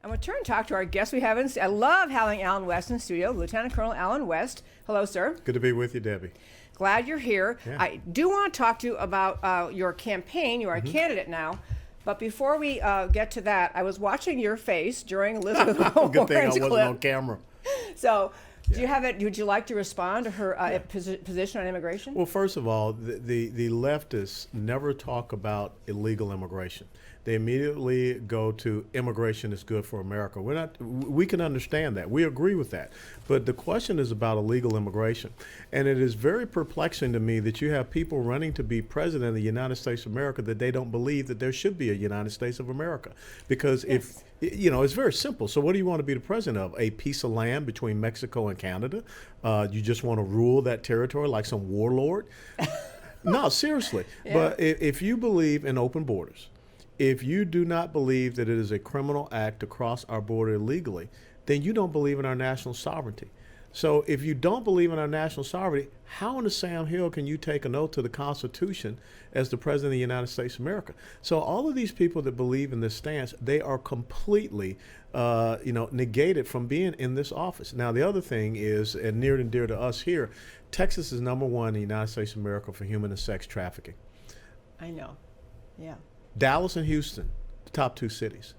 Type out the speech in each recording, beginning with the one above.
I'm going to turn and talk to our guest we have in. I love having Allen West in the studio, Lt Col Allen West. Hello, sir. Good to be with you, Debbie. Glad you're here. Yeah. I do want to talk to you about your campaign. You are a candidate now. But before we get to that, I was watching your face during Elizabeth Warren's Good thing I wasn't clip. on camera. So, do you have it? Would you like to respond to her position on immigration? Well, first of all, the leftists never talk about illegal immigration. They immediately go to immigration is good for America. We can understand that. We agree with that. But the question is about illegal immigration. And it is very perplexing to me that you have people running to be president of the United States of America that they don't believe that there should be a United States of America. Because if, you know, it's very simple. So what do you want to be the president of? A piece of land between Mexico and Canada? You just want to rule that territory like some warlord? No, seriously. Yeah. But if you believe in open borders, if you do not believe that it is a criminal act to cross our border illegally, then you don't believe in our national sovereignty. So if you don't believe in our national sovereignty, how in the Sam Hill can you take an oath to the Constitution as the President of the United States of America? So all of these people that believe in this stance, they are completely negated from being in this office. Now, the other thing is, and near and dear to us here, Texas is #1 in the United States of America for human and sex trafficking. I know. Yeah. Dallas and Houston, the top 2 cities.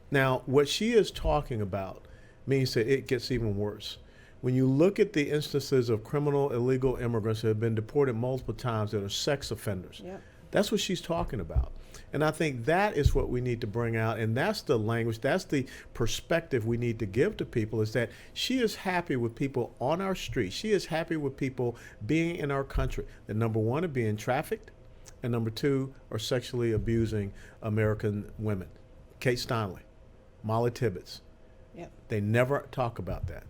Now, what she is talking about means that it gets even worse. When you look at the instances of criminal illegal immigrants that have been deported multiple times that are sex offenders, that's what she's talking about. And I think that is what we need to bring out, and that's the language, that's the perspective we need to give to people, is that she is happy with people on our streets. She is happy with people being in our country. That #1 are being trafficked, and #2 are sexually abusing American women. Kate Steinle, Molly Tibbetts. Yep. They never talk about that.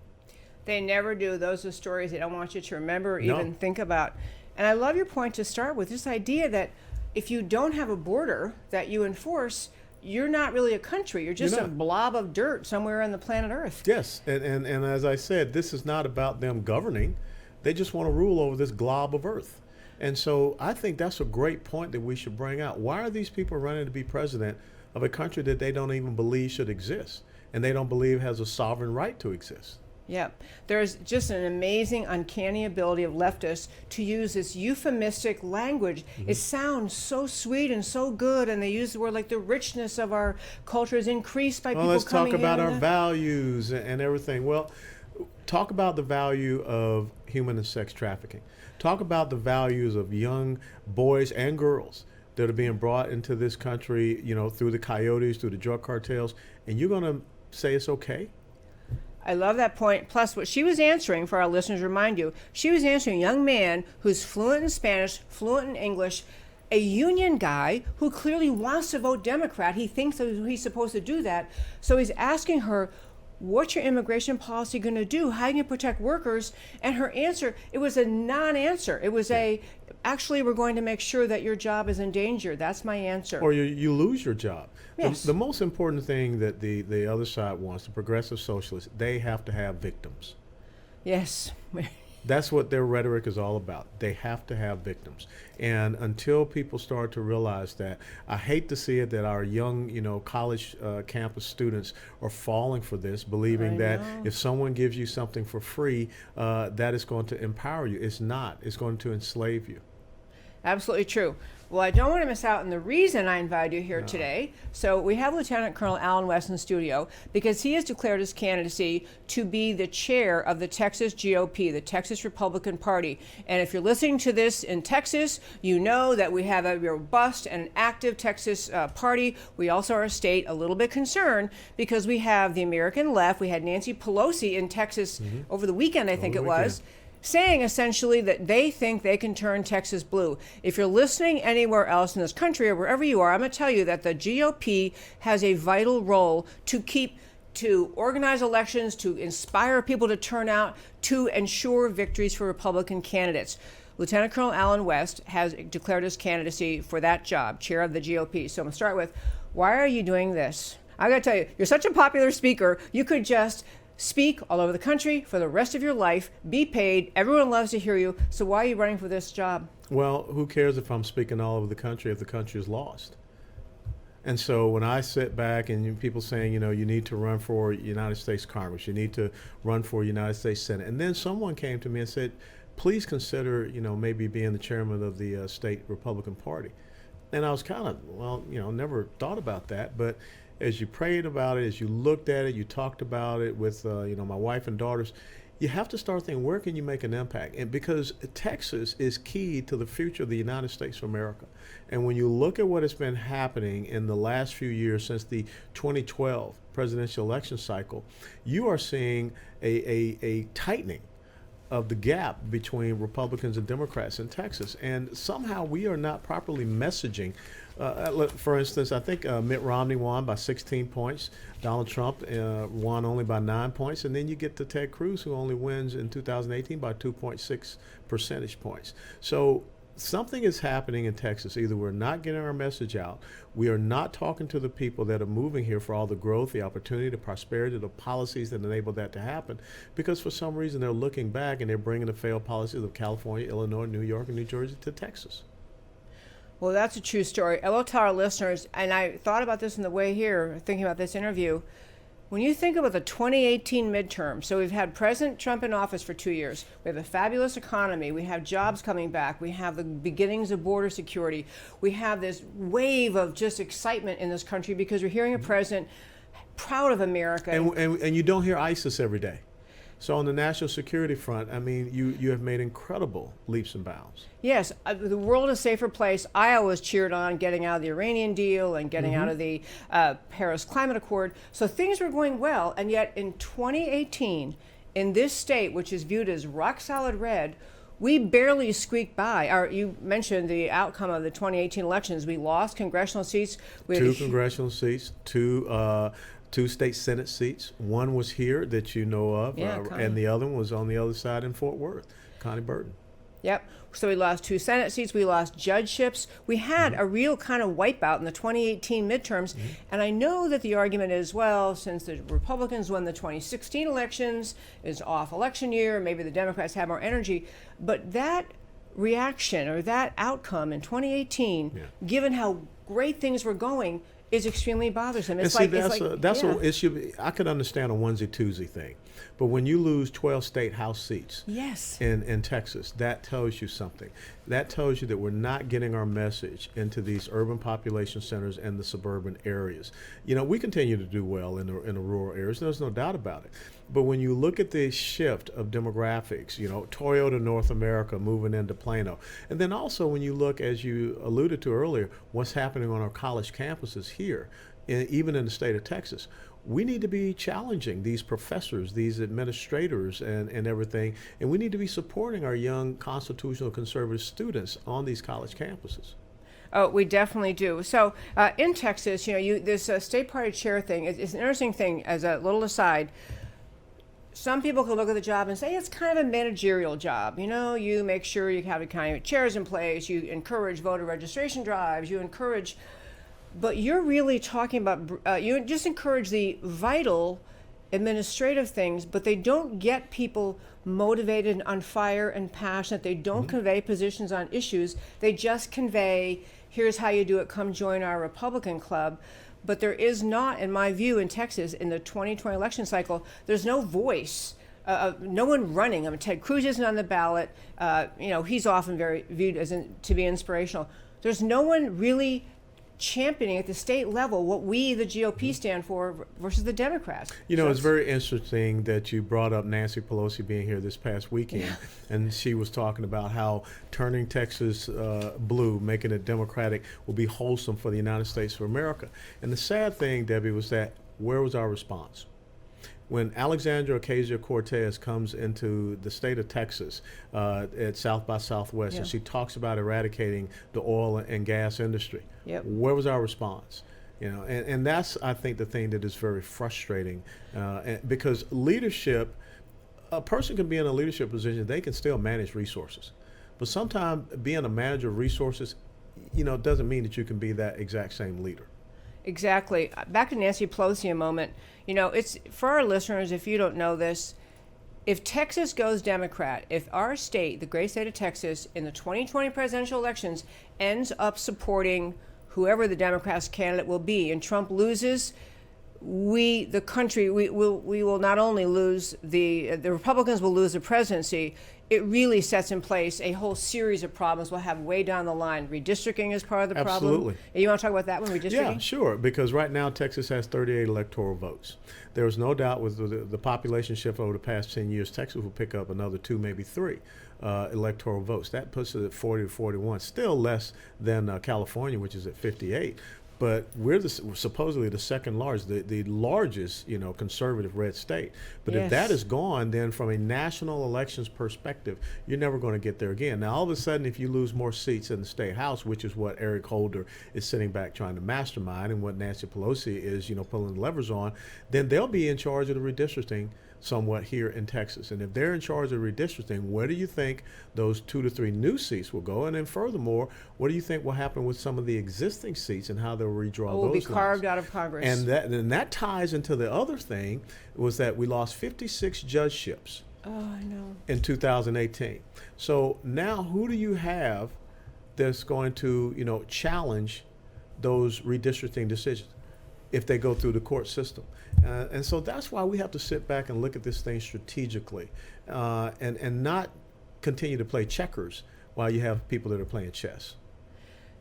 They never do. Those are stories they don't want you to remember or even think about. And I love your point to start with, this idea that if you don't have a border that you enforce, you're not really a country. You're just a blob of dirt somewhere on the planet Earth. Yes, and as I said, this is not about them governing. They just want to rule over this glob of earth. And so I think that's a great point that we should bring out. Why are these people running to be president of a country that they don't even believe should exist and they don't believe has a sovereign right to exist? Yeah, there's just an amazing, uncanny ability of leftists to use this euphemistic language. It sounds so sweet and so good, and they use the word like the richness of our culture is increased by people coming in. Let's talk about our values and everything. Well, talk about the value of human and sex trafficking. Talk about the values of young boys and girls that are being brought into this country, you know, through the coyotes, through the drug cartels, and you're going to say it's okay? I love that point. Plus, what she was answering, for our listeners, remind you, she was answering a young man who's fluent in Spanish, fluent in English, a union guy who clearly wants to vote Democrat. He thinks that he's supposed to do that. So he's asking her, what's your immigration policy going to do? How are you going to protect workers? And her answer, it was a non-answer. It was actually, we're going to make sure that your job is in danger. That's my answer. Or you lose your job. Yes. The most important thing that the other side wants, the progressive socialists, they have to have victims. Yes. That's what their rhetoric is all about. They have to have victims. And until people start to realize that, I hate to see it that our young, college campus students are falling for this, believing that if someone gives you something for free, that is going to empower you. It's not. It's going to enslave you. Absolutely true. Well, I don't want to miss out on the reason I invited you here today. So we have Lt Col Allen West in the studio because he has declared his candidacy to be the chair of the Texas GOP, the Texas Republican Party. And if you're listening to this in Texas, you know that we have a robust and active Texas party. We also are a state a little bit concerned because we have the American left. We had Nancy Pelosi in Texas over the weekend, I think it was, saying essentially that they think they can turn Texas blue. If you're listening anywhere else in this country or wherever you are, I'm going to tell you that the GOP has a vital role to organize elections, to inspire people to turn out, to ensure victories for Republican candidates. Lt Col Allen West has declared his candidacy for that job, chair of the GOP. So I'm going to start with, why are you doing this? I got to tell you, you're such a popular speaker, you could just speak all over the country for the rest of your life, be paid, everyone loves to hear you, so why are you running for this job? Well, who cares if I'm speaking all over the country if the country is lost? And so when I sit back and people saying, you need to run for United States Congress, you need to run for United States Senate, and then someone came to me and said, please consider, maybe being the chairman of the state Republican Party. And I was kind of, never thought about that. But as you prayed about it, as you looked at it, you talked about it with, my wife and daughters, you have to start thinking, where can you make an impact? And because Texas is key to the future of the United States of America. And when you look at what has been happening in the last few years since the 2012 presidential election cycle, you are seeing a tightening of the gap between Republicans and Democrats in Texas. And somehow we are not properly messaging. For instance, I think Mitt Romney won by 16 points. Donald Trump won only by 9 points. And then you get to Ted Cruz, who only wins in 2018 by 2.6 percentage points. So something is happening in Texas. Either we're not getting our message out, we are not talking to the people that are moving here for all the growth, the opportunity, the prosperity, the policies that enable that to happen, because for some reason they're looking back and they're bringing the failed policies of California, Illinois, New York, and New Jersey to Texas. Well, that's a true story. I will tell our listeners, and I thought about this on the way here, thinking about this interview. When you think about the 2018 midterm, so we've had President Trump in office for 2 years. We have a fabulous economy. We have jobs coming back. We have the beginnings of border security. We have this wave of just excitement in this country because we're hearing a president proud of America. And you don't hear ISIS every day. So on the national security front, I mean, you have made incredible leaps and bounds. Yes, the world is a safer place. I always cheered on getting out of the Iranian deal and getting out of the Paris Climate Accord. So things were going well, and yet in 2018, in this state, which is viewed as rock solid red, we barely squeaked by. You mentioned the outcome of the 2018 elections. We lost congressional seats. Two congressional seats, two state Senate seats. One was here that you know of, and the other one was on the other side in Fort Worth, Connie Burton. Yep. So we lost 2 Senate seats. We lost judgeships. We had a real kind of wipeout in the 2018 midterms. And I know that the argument is, well, since the Republicans won the 2016 elections, it's off election year, maybe the Democrats have more energy. But that reaction or that outcome in 2018, given how great things were going, is extremely bothersome. It's it should be, I could understand a onesie twosie thing, but when you lose 12 state House seats in Texas, that tells you something. That tells you that we're not getting our message into these urban population centers and the suburban areas. We continue to do well in the rural areas. There's no doubt about it. But when you look at the shift of demographics, Toyota North America moving into Plano, and then also when you look, as you alluded to earlier, what's happening on our college campuses here, even in the state of Texas, we need to be challenging these professors, these administrators, and everything, and we need to be supporting our young constitutional conservative students on these college campuses. Oh, we definitely do. So in Texas, this state party chair thing is an interesting thing. As a little aside, some people can look at the job and say it's kind of a managerial job. You make sure you have the kind of chairs in place, you encourage voter registration drives, but you're really talking about, you just encourage the vital administrative things, but they don't get people motivated and on fire and passionate. They don't convey positions on issues. They just convey, here's how you do it, come join our Republican club. But there is not, in my view, in Texas, in the 2020 election cycle, there's no voice, no one running. I mean, Ted Cruz isn't on the ballot. He's often very viewed as to be inspirational. There's no one really championing at the state level what we, the GOP, stand for versus the Democrats. It's very interesting that you brought up Nancy Pelosi being here this past weekend, and she was talking about how turning Texas blue, making it Democratic, will be wholesome for the United States of America. And the sad thing, Debbie, was that where was our response? When Alexandria Ocasio-Cortez comes into the state of Texas at South by Southwest, and she talks about eradicating the oil and gas industry, where was our response? And that's, I think, the thing that is very frustrating, because leadership, a person can be in a leadership position, they can still manage resources. But sometimes being a manager of resources, doesn't mean that you can be that exact same leader. Exactly. Back to Nancy Pelosi a moment. It's for our listeners, if you don't know this, if Texas goes Democrat, if our state, the great state of Texas, in the 2020 presidential elections ends up supporting whoever the Democrats candidate will be, and Trump loses, we, the country, we will not only lose the Republicans will lose the presidency. It really sets in place a whole series of problems we'll have way down the line. Redistricting is part of the problem. Absolutely. You want to talk about that one, redistricting? Yeah, sure, because right now Texas has 38 electoral votes. There is no doubt with the population shift over the past 10 years, Texas will pick up another 2, maybe 3 electoral votes. That puts it at 40 to 41, still less than California, which is at 58. But we're supposedly the second largest, the largest, conservative red state. But Yes. if that is gone, then from a national elections perspective, you're never going to get there again. Now, all of a sudden, if you lose more seats in the state house, which is what Eric Holder is sitting back trying to mastermind, and what Nancy Pelosi is, pulling the levers on, then they'll be in charge of the redistricting somewhat here in Texas. And if they're in charge of redistricting, where do you think those 2 to 3 new seats will go? And then furthermore, what do you think will happen with some of the existing seats and how they'll redraw those Will be lines? carved out of Congress. And that ties into the other thing, was that we lost 56 judgeships Oh, I know. in 2018. So now who do you have that's going to, challenge those redistricting decisions if they go through the court system? And so that's why we have to sit back and look at this thing strategically, and not continue to play checkers while you have people that are playing chess.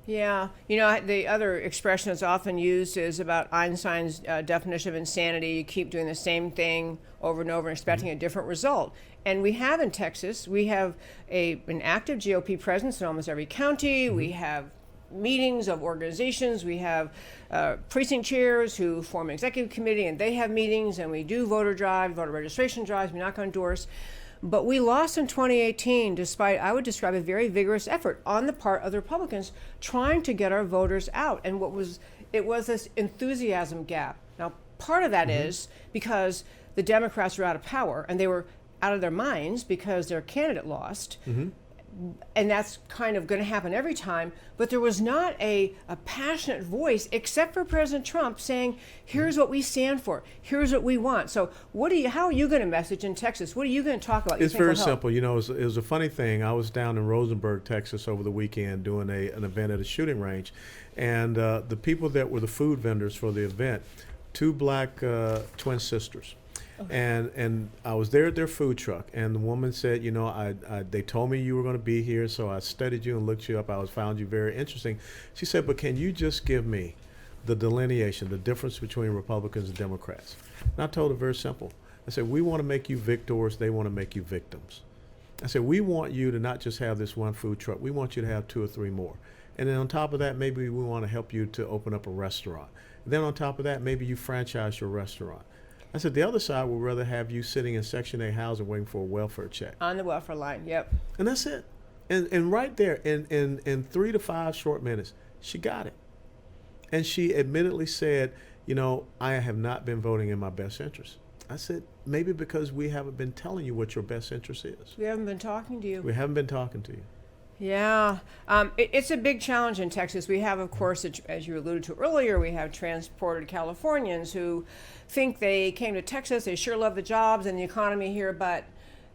Yeah, the other expression that's often used is about Einstein's definition of insanity. You keep doing the same thing over and over and expecting a different result. And we have in Texas, we have an active GOP presence in almost every county. We have meetings of organizations. We have precinct chairs who form an executive committee, and they have meetings, and we do voter registration drives. We knock on doors. But we lost in 2018, despite, I would describe, a very vigorous effort on the part of the Republicans trying to get our voters out. And it was this enthusiasm gap. Now, part of that is because the Democrats were out of power, and they were out of their minds because their candidate lost. And that's kind of going to happen every time. But there was not a passionate voice, except for President Trump, saying, here's what we stand for. Here's what we want. So how are you going to message in Texas? What are you going to talk about? It's very simple. It was a funny thing. I was down in Rosenberg, Texas over the weekend doing an event at a shooting range. And the people that were the food vendors for the event, 2 black twin sisters. And I was there at their food truck, and the woman said, they told me you were going to be here, so I studied you and looked you up. I found you very interesting. She said, but can you just give me the delineation, the difference between Republicans and Democrats? And I told her very simple. I said, we want to make you victors, they want to make you victims. I said, we want you to not just have this one food truck, we want you to have 2 or 3 more. And then on top of that, maybe we want to help you to open up a restaurant. And then on top of that, maybe you franchise your restaurant. I said, the other side would rather have you sitting in Section 8 housing waiting for a welfare check. On the welfare line, yep. And that's it. And right there, in 3 to 5 short minutes, she got it. And she admittedly said, I have not been voting in my best interest. I said, maybe because we haven't been telling you what your best interest is. We haven't been talking to you. We haven't been talking to you. Yeah, it's a big challenge in Texas. We have, of course, as you alluded to earlier, we have transported Californians who think they came to Texas, they sure love the jobs and the economy here, but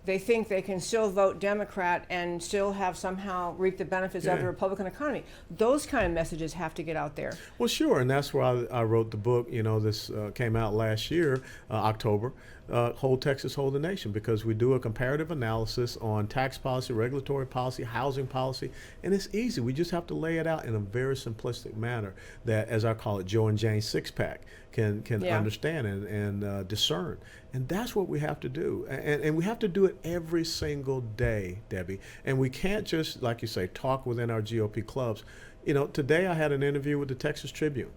they think they can still vote Democrat and still have somehow reap the benefits of the Republican economy. Those kind of messages have to get out there. Well, sure, and that's why I wrote the book. This came out last year, October, Hold Texas, Hold the Nation, because we do a comparative analysis on tax policy, regulatory policy, housing policy, and it's easy. We just have to lay it out in a very simplistic manner that, as I call it, Joe and Jane six-pack can understand and discern. And that's what we have to do. And we have to do it every single day, Debbie. And we can't just, like you say, talk within our GOP clubs. Today I had an interview with the Texas Tribune.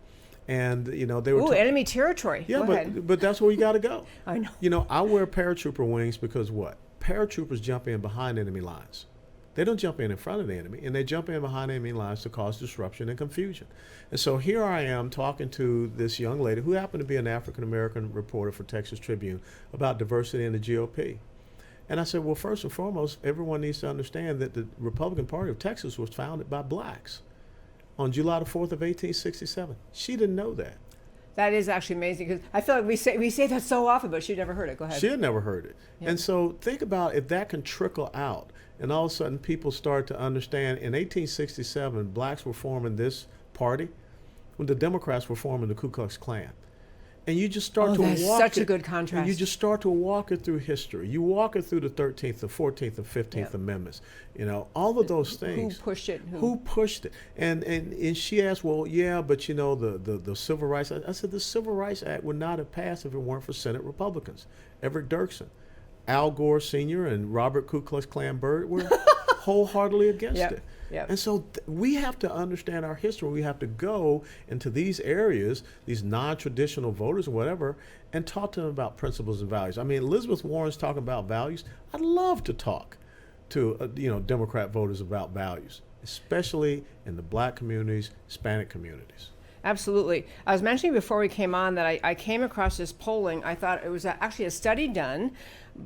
And, they were... enemy territory. Yeah, Go ahead. but that's where you got to go. I know. I wear paratrooper wings because what? Paratroopers jump in behind enemy lines. They don't jump in front of the enemy, and they jump in behind enemy lines to cause disruption and confusion. And so here I am talking to this young lady who happened to be an African-American reporter for Texas Tribune about diversity in the GOP. And I said, well, first and foremost, everyone needs to understand that the Republican Party of Texas was founded by blacks on July the 4th of 1867. She didn't know that. That is actually amazing, because I feel like we say that so often, but she'd never heard it. Go ahead. She had never heard it. Yeah. And so think about if that can trickle out, and all of a sudden people start to understand in 1867, blacks were forming this party when the Democrats were forming the Ku Klux Klan. And you just start to that's walk such a it, good and contrast. you just start to walk it through history. You walk it through the 13th, the 14th, and 15th Yep. Amendments. You know, all of those things. Who pushed it? Who pushed it? And she asked, well, yeah, but you know, the Civil Rights Act. I said, the Civil Rights Act would not have passed if it weren't for Senate Republicans. Everett Dirksen, Al Gore Sr., and Robert Ku Klux Klan Byrd were wholeheartedly against Yep. it. Yep. And so we have to understand our history. We have to go into these areas, these non-traditional voters or whatever, and talk to them about principles and values. I mean, Elizabeth Warren's talking about values. I'd love to talk to Democrat voters about values, especially in the black communities, Hispanic communities. Absolutely. I was mentioning before we came on that I came across this polling. I thought it was actually a study done.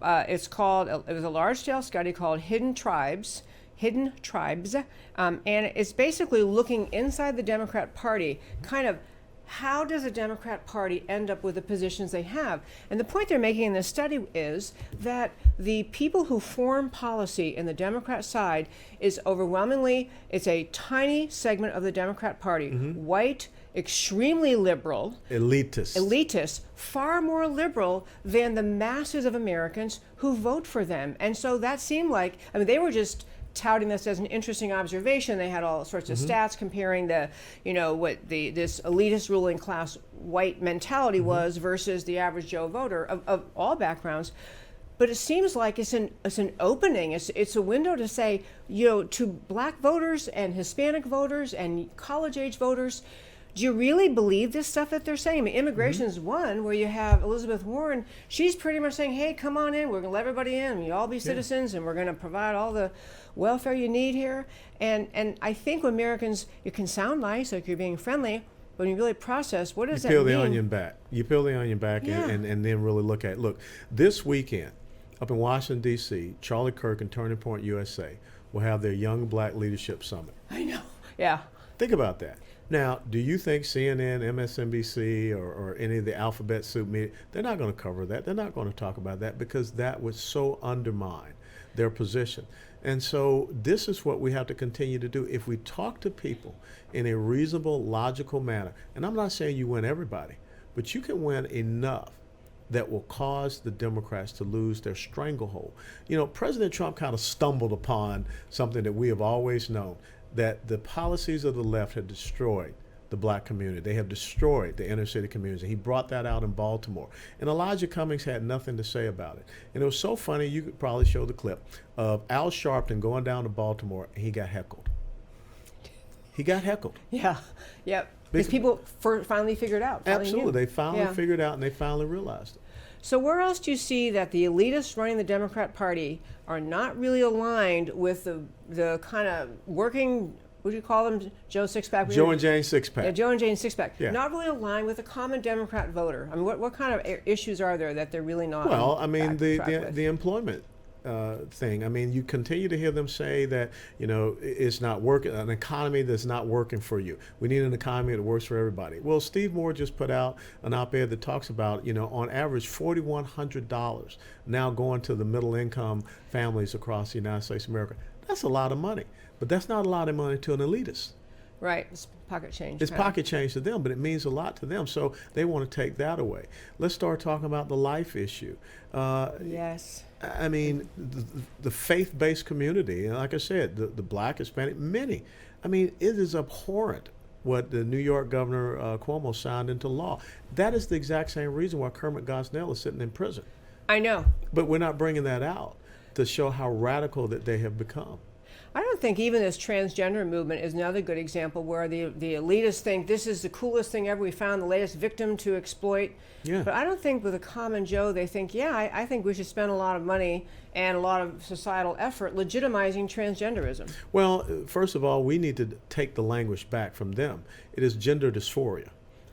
It was a large-scale study called Hidden Tribes, and it's basically looking inside the Democrat Party, kind of how does the Democrat Party end up with the positions they have? And the point they're making in this study is that the people who form policy in the Democrat side is overwhelmingly, it's a tiny segment of the Democrat Party, white, extremely liberal, elitist, far more liberal than the masses of Americans who vote for them. And so that seemed like, I mean, they were just touting this as an interesting observation. They had all sorts of stats comparing this elitist ruling class white mentality was versus the average Joe voter of all backgrounds. But it seems like it's an opening. It's a window to say, to black voters and Hispanic voters and college age voters, do you really believe this stuff that they're saying? I mean, immigration is one where you have Elizabeth Warren. She's pretty much saying, hey, come on in. We're going to let everybody in. You all be citizens, and we're going to provide all the welfare you need here. And I think when Americans, it can sound nice, like you're being friendly, but when you really process, what does that mean? You peel the onion back and then really look at it. Look, this weekend up in Washington, D.C., Charlie Kirk and Turning Point USA will have their Young Black Leadership Summit. I know. Yeah. Think about that. Now, do you think CNN, MSNBC, or any of the alphabet soup media, they're not going to cover that. They're not going to talk about that because that would so undermine their position. And so this is what we have to continue to do. If we talk to people in a reasonable, logical manner, and I'm not saying you win everybody, but you can win enough that will cause the Democrats to lose their stranglehold. President Trump kind of stumbled upon something that we have always known, that the policies of the left had destroyed the black community. They have destroyed the inner city communities. He brought that out in Baltimore. And Elijah Cummings had nothing to say about it. And it was so funny, you could probably show the clip of Al Sharpton going down to Baltimore, and he got heckled. Yeah. Yep. Because people finally figured out. Absolutely. They finally figured out, and they finally realized it. So where else do you see that the elitists running the Democrat Party are not really aligned with the kind of working, what do you call them, Joe Sixpack? Joe and Jane Sixpack. Yeah, Joe and Jane Sixpack. Yeah. Not really aligned with the common Democrat voter. I mean, what kind of issues are there that they're really not? Well, I mean, the employment thing. I mean, you continue to hear them say that, it's not working, an economy that's not working for you. We need an economy that works for everybody. Well, Steve Moore just put out an op-ed that talks about, on average, $4,100 now going to the middle income families across the United States of America. That's a lot of money, but that's not a lot of money to an elitist. Right, it's pocket change. It's pocket change to them, but it means a lot to them, so they want to take that away. Let's start talking about the life issue. Yes. I mean, the faith-based community, and like I said, the black, Hispanic, many. I mean, it is abhorrent what the New York Governor Cuomo signed into law. That is the exact same reason why Kermit Gosnell is sitting in prison. I know. But we're not bringing that out to show how radical that they have become. I don't think even this transgender movement is another good example where the elitists think this is the coolest thing ever. We found the latest victim to exploit. Yeah. But I don't think with a common Joe, they think, I think we should spend a lot of money and a lot of societal effort legitimizing transgenderism. Well, first of all, we need to take the language back from them. It is gender dysphoria.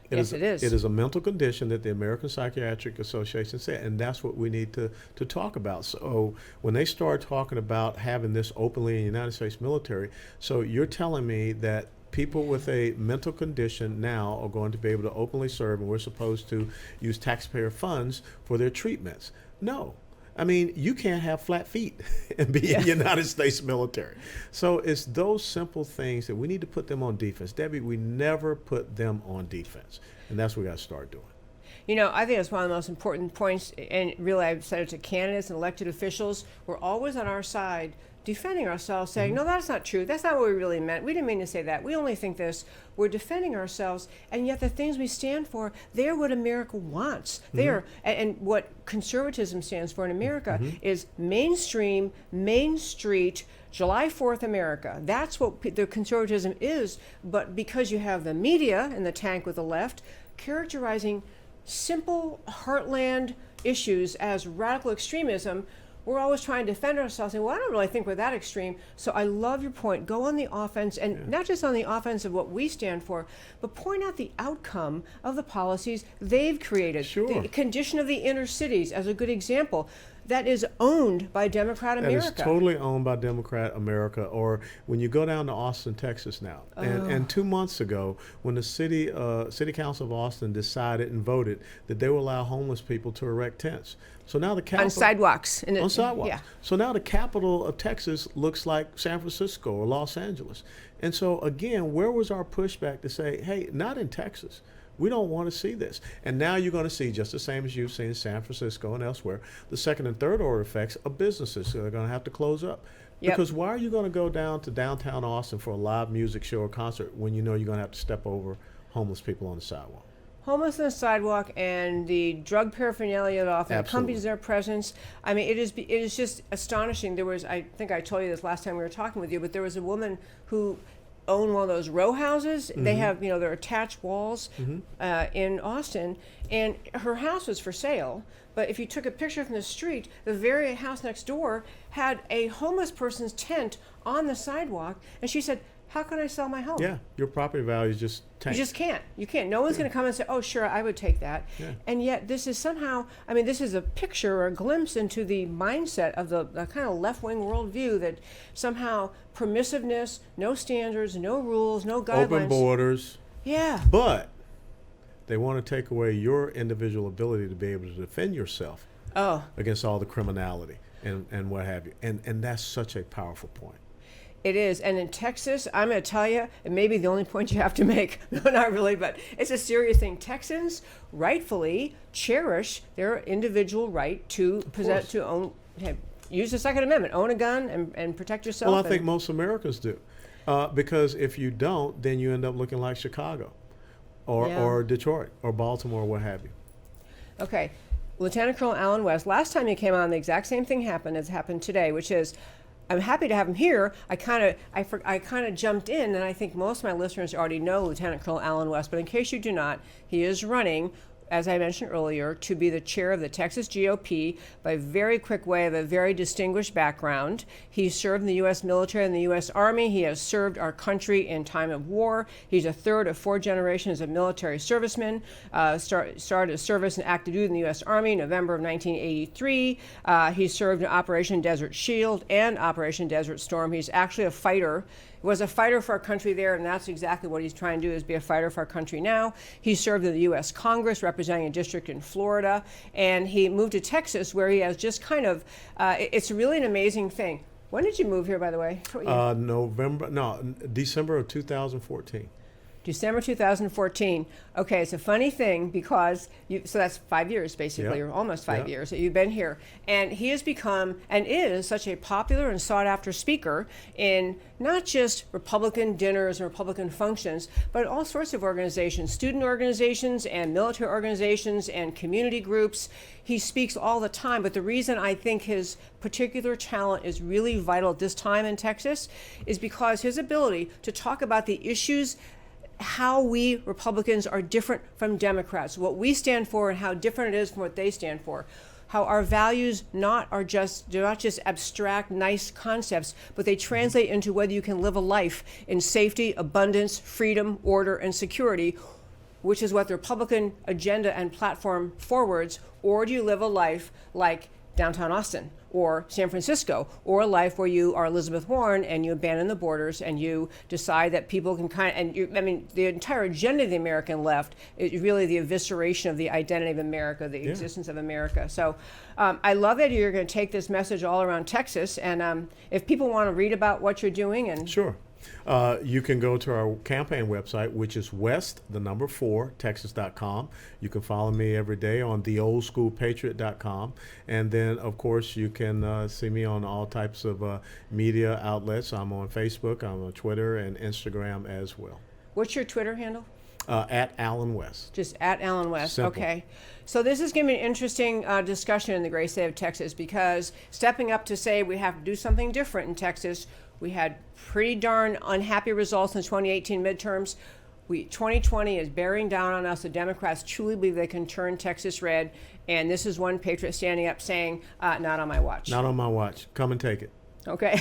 It is. It is a mental condition that the American Psychiatric Association said, and that's what we need to talk about. So when they start talking about having this openly in the United States military, so you're telling me that people with a mental condition now are going to be able to openly serve, and we're supposed to use taxpayer funds for their treatments? No. I mean, you can't have flat feet and be in the United States military. So it's those simple things that we need to put them on defense. Debbie, we never put them on defense. And that's what we got to start doing. You know, I think it's one of the most important points, and really I've said it to candidates and elected officials. We're always on our side defending ourselves, saying, no, that's not true. That's not what we really meant. We didn't mean to say that. We only think this. We're defending ourselves, and yet the things we stand for, they're what America wants. They are, and what conservatism stands for in America is mainstream, Main Street, July 4th America. That's what the conservatism is, but because you have the media in the tank with the left, characterizing simple heartland issues as radical extremism, we're always trying to defend ourselves, saying, well, I don't really think we're that extreme. So I love your point. Go on the offense, and not just on the offense of what we stand for, but point out the outcome of the policies they've created. Sure. The condition of the inner cities as a good example. That is owned by Democrat America. That is totally owned by Democrat America. Or when you go down to Austin, Texas now, and 2 months ago, when the city council of Austin decided and voted that they will allow homeless people to erect tents. So now the capital on sidewalks. On sidewalks. Yeah. So now the capital of Texas looks like San Francisco or Los Angeles. And so again, where was our pushback to say, hey, not in Texas. We don't want to see this. And now you're going to see, just the same as you've seen in San Francisco and elsewhere, the second and third order effects of businesses. So they're going to have to close up. Yep. Because why are you going to go down to downtown Austin for a live music show or concert when you know you're going to have to step over homeless people on the sidewalk? Homeless on the sidewalk and the drug paraphernalia that often accompanies their presence. I mean, it is just astonishing. There was, I think I told you this last time we were talking with you, but there was a woman who own one of those row houses. They have, they're attached walls in Austin, and her house was for sale. But if you took a picture from the street, the very house next door had a homeless person's tent on the sidewalk, and she said, how can I sell my home? Yeah, your property value is just tanked. You just can't. You can't. No one's going to come and say, oh, sure, I would take that. Yeah. And yet this is somehow, I mean, this is a picture or a glimpse into the mindset of the kind of left-wing worldview that somehow permissiveness, no standards, no rules, no guidelines. Open borders. Yeah. But they want to take away your individual ability to be able to defend yourself against all the criminality and what have you. And that's such a powerful point. It is. And in Texas, I'm going to tell you, it may be the only point you have to make. No, not really, but it's a serious thing. Texans rightfully cherish their individual right to possess, to own, use the Second Amendment, own a gun and protect yourself. Well, I think most Americans do. Because if you don't, then you end up looking like Chicago or Detroit or Baltimore, what have you. Okay. Lt Col Allen West, last time you came on, the exact same thing happened as happened today, which is, I'm happy to have him here. I kind of jumped in, and I think most of my listeners already know Lt Col Allen West, but in case you do not, he is running, as I mentioned earlier, to be the chair of the Texas GOP by a very quick way of a very distinguished background. He served in the U.S. military and the U.S. Army. He has served our country in time of war. He's a third of 4 generations of military servicemen. Started his service and active duty in the U.S. Army in November of 1983. He served in Operation Desert Shield and Operation Desert Storm. He's actually a fighter. Was a fighter for our country there, and that's exactly what he's trying to do, is be a fighter for our country now. He served in the U.S. Congress, representing a district in Florida, and he moved to Texas, where he has just kind of, it's really an amazing thing. When did you move here, by the way? December of 2014. December 2014. Okay, it's a funny thing because so that's 5 years basically, or almost 5 years that you've been here. And he has become and is such a popular and sought after speaker in not just Republican dinners and Republican functions, but all sorts of organizations, student organizations and military organizations and community groups. He speaks all the time, but the reason I think his particular talent is really vital at this time in Texas is because his ability to talk about the issues, how we Republicans are different from Democrats, what we stand for and how different it is from what they stand for, how our values they're not just abstract, nice concepts, but they translate into whether you can live a life in safety, abundance, freedom, order, and security, which is what the Republican agenda and platform forwards, or do you live a life like downtown Austin or San Francisco, or a life where you are Elizabeth Warren and you abandon the borders and you decide that people can the entire agenda of the American left is really the evisceration of the identity of America, the existence of America. So I love that you're going to take this message all around Texas. And if people want to read about what you're doing and Sure. You can go to our campaign website, which is west4texas.com. You can follow me every day on theoldschoolpatriot.com. And then, of course, you can see me on all types of media outlets. I'm on Facebook, I'm on Twitter, and Instagram as well. What's your Twitter handle? At Allen West. Just at Allen West. Simple. Okay. So this is going to be an interesting discussion in the great state of Texas, because stepping up to say we have to do something different in Texas, we had pretty darn unhappy results in the 2018 midterms. 2020 is bearing down on us. The Democrats truly believe they can turn Texas red. And this is one patriot standing up saying, not on my watch. Not on my watch. Come and take it. Okay.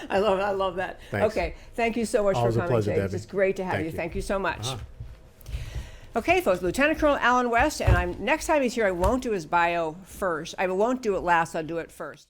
I love that. Thanks. Okay. Thank you so much Always for a coming pleasure, today. Debbie. It's great to have Thank you. you. Thank you so much. Uh-huh. Okay, folks, Lieutenant Colonel Allen West, and next time he's here, I won't do his bio first. I won't do it last, I'll do it first.